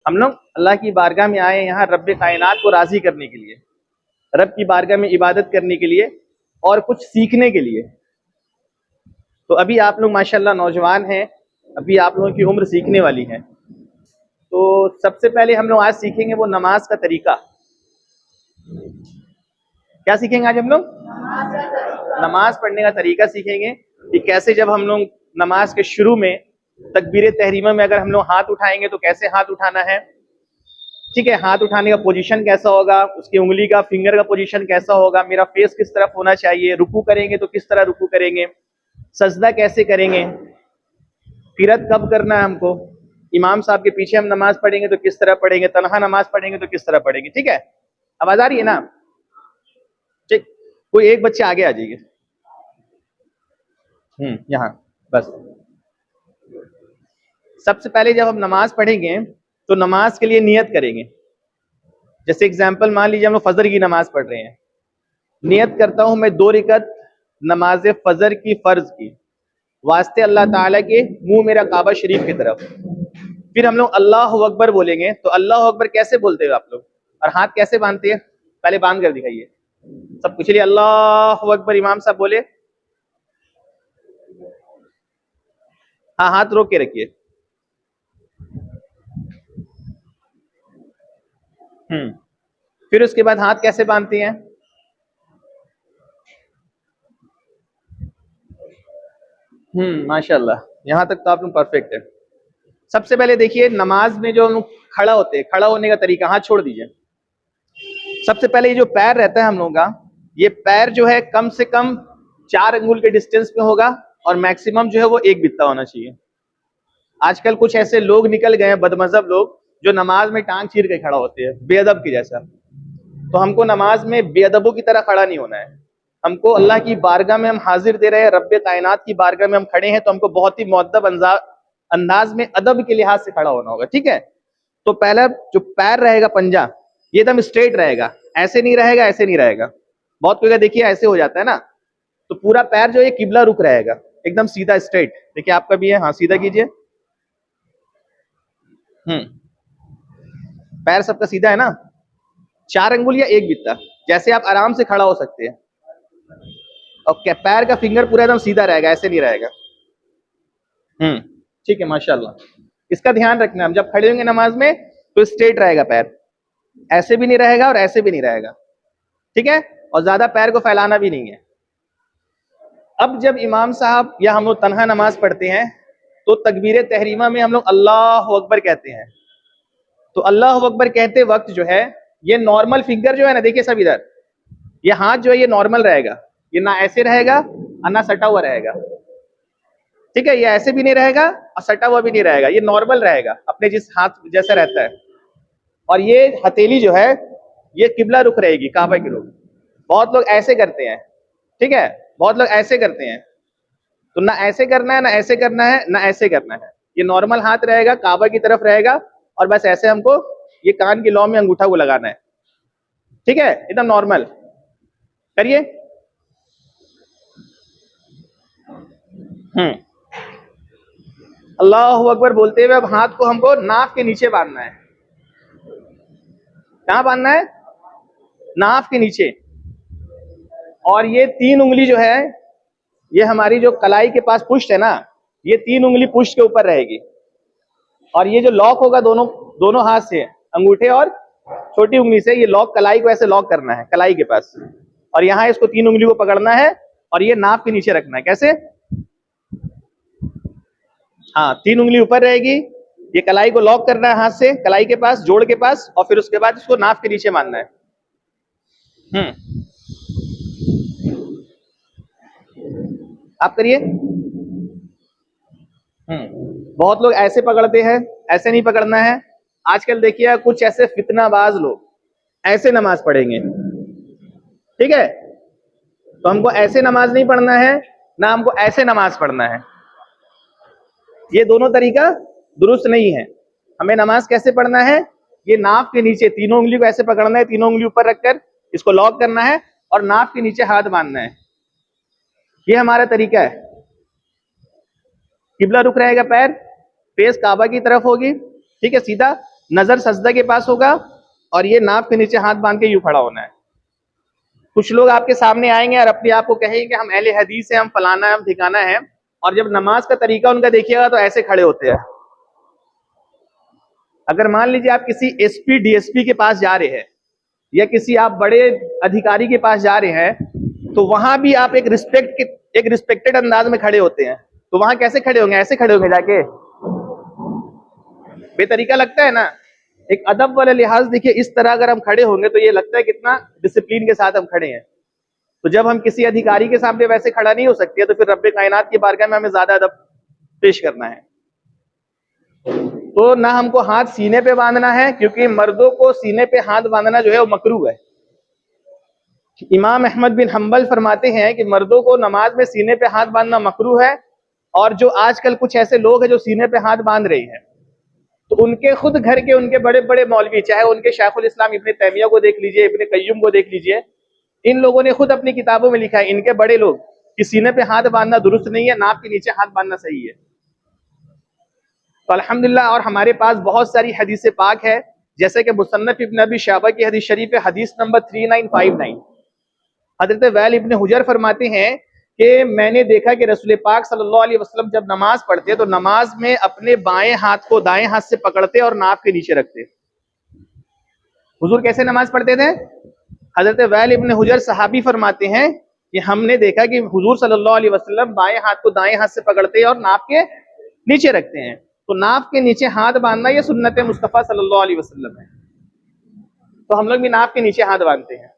हम लोग अल्लाह की बारगाह में आए यहाँ रब्बे कायनात को राजी करने के लिए, रब की बारगाह में इबादत करने के लिए और कुछ सीखने के लिए। तो अभी आप लोग माशाल्लाह नौजवान हैं, अभी आप लोगों की उम्र सीखने वाली है। तो सबसे पहले हम लोग आज सीखेंगे वो नमाज का तरीका। क्या सीखेंगे आज हम लोग? नमाज पढ़ने का तरीका सीखेंगे कि कैसे जब हम लोग नमाज के शुरू में तकबीर तहरीमा में अगर हम लोग हाथ उठाएंगे तो कैसे हाथ उठाना है, ठीक है, हाथ उठाने का पोजीशन कैसा होगा, उसकी उंगली का फिंगर का पोजीशन कैसा होगा, मेरा फेस किस तरफ होना चाहिए, रुकू करेंगे तो किस तरह रुकू करेंगे, सजदा कैसे करेंगे, किरत कब करना है हमको, इमाम साहब के पीछे हम नमाज पढ़ेंगे तो किस तरह पढ़ेंगे, तनहा नमाज पढ़ेंगे तो किस तरह पढ़ेंगे। ठीक है, आवाज आ रही है ना? ठीक, कोई एक बच्चे आगे आ जाइए। यहाँ बस। सबसे पहले जब हम नमाज पढ़ेंगे तो नमाज के लिए नियत करेंगे। जैसे एग्जाम्पल मान लीजिए हम लोग फजर की नमाज पढ़ रहे हैं, नियत करता हूं मैं 2 रकअत नमाज फजर की फर्ज की वास्ते अल्लाह ताला के मुंह मेरा काबा शरीफ की तरफ। फिर हम लोग अल्लाह अकबर बोलेंगे। तो अल्लाह अकबर कैसे बोलते हो आप लोग, और हाथ कैसे बांधते हैं? पहले बांध कर दिखाइए सब कुछ। चलिए अल्लाह अकबर, इमाम साहब बोले। हाँ, हाथ रोक के रखिए। फिर उसके बाद हाथ कैसे बांधते हैं? माशाल्लाह, यहां तक तो आप लोग परफेक्ट है। सबसे पहले देखिए नमाज में जो हम खड़ा होते हैं, खड़ा होने का तरीका, हाथ छोड़ दीजिए। सबसे पहले ये जो पैर रहता है हम लोगों का, ये पैर जो है कम से कम 4 अंगुल के डिस्टेंस में होगा और मैक्सिमम जो है वो 1 बित्ता होना चाहिए। आजकल कुछ ऐसे लोग निकल गए हैं, बदमजहब लोग, जो नमाज में टांग चीर के खड़ा होते हैं बेअदब की जैसा। तो हमको नमाज में बेअदबों की तरह खड़ा नहीं होना है। हमको अल्लाह की बारगाह में हम हाजिर दे रहे हैं, रब्बे कायनात की बारगाह में हम खड़े हैं, तो हमको बहुत ही मुअद्दब अंदाज में अदब के लिहाज से खड़ा होना होगा। ठीक है, तो पहला जो पैर रहेगा, पंजा, ये एकदम स्ट्रेट रहेगा, ऐसे नहीं रहेगा, ऐसे नहीं रहेगा। बहुत कोई का देखिए ऐसे हो जाता है ना, तो पूरा पैर जो है किबला रुख रहेगा, एकदम सीधा स्ट्रेट। देखिए आपका भी है, हाँ सीधा कीजिए। पैर सबका सीधा है ना, 4 अंगुल या 1 बित्ता, जैसे आप आराम से खड़ा हो सकते हैं। और पैर का फिंगर पूरा एकदम सीधा रहेगा, ऐसे नहीं रहेगा। ठीक है, माशाल्लाह। इसका ध्यान रखना, हम जब खड़े होंगे नमाज में तो स्ट्रेट रहेगा पैर, ऐसे भी नहीं रहेगा और ऐसे भी नहीं रहेगा। ठीक है, और ज्यादा पैर को फैलाना भी नहीं है। अब जब इमाम साहब या हम लोग तन्हा नमाज पढ़ते हैं तो तकबीर तहरीमा में हम लोग अल्लाह अकबर कहते हैं। तो अल्लाह अकबर कहते वक्त जो है ये नॉर्मल फिंगर जो है ना, देखिए सब इधर, ये हाथ जो है ये नॉर्मल रहेगा, ये ना ऐसे रहेगा और ना सटा हुआ रहेगा। ठीक है, ये ऐसे भी नहीं रहेगा और सटा हुआ भी नहीं रहेगा, ये नॉर्मल रहेगा अपने जिस हाथ जैसा रहता है। और ये हथेली जो है ये किबला रुख रहेगी, काबा की रुख। बहुत लोग ऐसे करते हैं, ठीक है, बहुत लोग ऐसे करते हैं। तो ना ऐसे करना है, ना ऐसे करना है, ना ऐसे करना है। ये नॉर्मल हाथ रहेगा, काबा की तरफ रहेगा, और बस ऐसे हमको ये कान की लौ में अंगूठा को लगाना है। ठीक है, एकदम नॉर्मल करिए। अल्लाह अकबर बोलते हुए अब हाथ को हमको नाक के नीचे बांधना है। कहां बांधना है? नाक के नीचे। और ये 3 उंगली जो है ये हमारी जो कलाई के पास पुष्ट है ना, ये 3 उंगली पुष्ट के ऊपर रहेगी। और ये जो लॉक होगा दोनों दोनों हाथ से, अंगूठे और छोटी उंगली से, ये लॉक कलाई को ऐसे लॉक करना है कलाई के पास, और यहाँ इसको 3 उंगली को पकड़ना है और ये नाक के नीचे रखना है। कैसे? हाँ, 3 उंगली ऊपर रहेगी, ये कलाई को लॉक करना है हाथ से कलाई के पास, जोड़ के पास, और फिर उसके बाद इसको नाक के नीचे मानना है। आप करिए। बहुत लोग ऐसे पकड़ते हैं, ऐसे नहीं पकड़ना है। आजकल देखिए कुछ ऐसे फितनाबाज लोग ऐसे नमाज पढ़ेंगे। ठीक है, तो हमको ऐसे नमाज नहीं पढ़ना है, ना हमको ऐसे नमाज पढ़ना है। ये दोनों तरीका दुरुस्त नहीं है। हमें नमाज कैसे पढ़ना है? ये नाक के नीचे 3 उंगली को ऐसे पकड़ना है, 3 उंगली ऊपर रखकर इसको लॉक करना है और नाक के नीचे हाथ बांधना है। ये हमारा तरीका है। किबला रुख रहेगा पैर, फेस काबा की तरफ होगी, ठीक है, सीधा, नजर सजदा के पास होगा और ये नाफ के नीचे हाथ बांध के यूं खड़ा होना है। कुछ लोग आपके सामने आएंगे और अपने आप को कहेंगे कि हम अहले हदीस है, हम फलाना है, हम ठिकाना है, और जब नमाज का तरीका उनका देखिएगा तो ऐसे खड़े होते हैं। अगर मान लीजिए आप किसी एसपी डीएसपी के पास जा रहे हैं या किसी आप बड़े अधिकारी के पास जा रहे हैं, तो वहां भी आप एक रिस्पेक्टेड अंदाज में खड़े होते हैं। तो वहां कैसे खड़े होंगे? ऐसे खड़े होंगे जाके? बेतरीका लगता है ना। एक अदब वाला लिहाज देखिए, इस तरह अगर हम खड़े होंगे तो ये लगता है कितना डिसिप्लिन के साथ हम खड़े हैं। तो जब हम किसी अधिकारी के सामने वैसे खड़ा नहीं हो सकते, तो फिर रब्बे कायनात की बारगाह में हमें ज्यादा अदब पेश करना है। तो ना हमको हाथ सीने पे बांधना है, क्योंकि मर्दों को सीने पे हाथ बांधना जो है वो मकरूह है। इमाम अहमद बिन हम्बल फरमाते हैं कि मर्दों को नमाज में सीने पे हाथ बांधना मकरूह है, और जो आजकल कुछ ऐसे लोग हैं जो सीने पे हाथ बांध रहे हैं, तो उनके खुद घर के उनके बड़े बड़े मौलवी, चाहे उनके शेखुल इस्लाम इब्ने तैमिया को देख लीजिए, इब्ने कय्युम को देख लीजिए, इन लोगों ने खुद अपनी किताबों में लिखा है, इनके बड़े लोग, कि सीने पे हाथ बांधना दुरुस्त नहीं है, नाक के नीचे हाथ बांधना सही है। तो अल्हम्दुलिल्लाह, और हमारे पास बहुत सारी हदीस पाक है, जैसे कि मुसन्नफ इब्न अबी शाबा की हदीस शरीफ है, हदीस नंबर 3959। हजरत वैल इब्न हुजर फरमाते हैं कि मैंने देखा कि रसूल पाक सल्लल्लाहु अलैहि वसल्लम जब नमाज पढ़ते तो नमाज में अपने बाएं हाथ को दाएं हाथ से पकड़ते और नाक के नीचे रखते। हुजूर कैसे नमाज पढ़ते थे? हजरत वैल इब्न हुजर सहाबी फरमाते हैं कि हमने देखा कि हुजूर सल्लल्लाहु अलैहि वसल्लम बाएं हाथ को दाएं हाथ से पकड़ते और नाक के नीचे रखते हैं। तो नाक के नीचे हाथ बांधना ये सुन्नत मुस्तफ़ा सल्लल्लाहु अलैहि वसल्लम है। तो हम लोग भी नाक के नीचे हाथ बांधते हैं।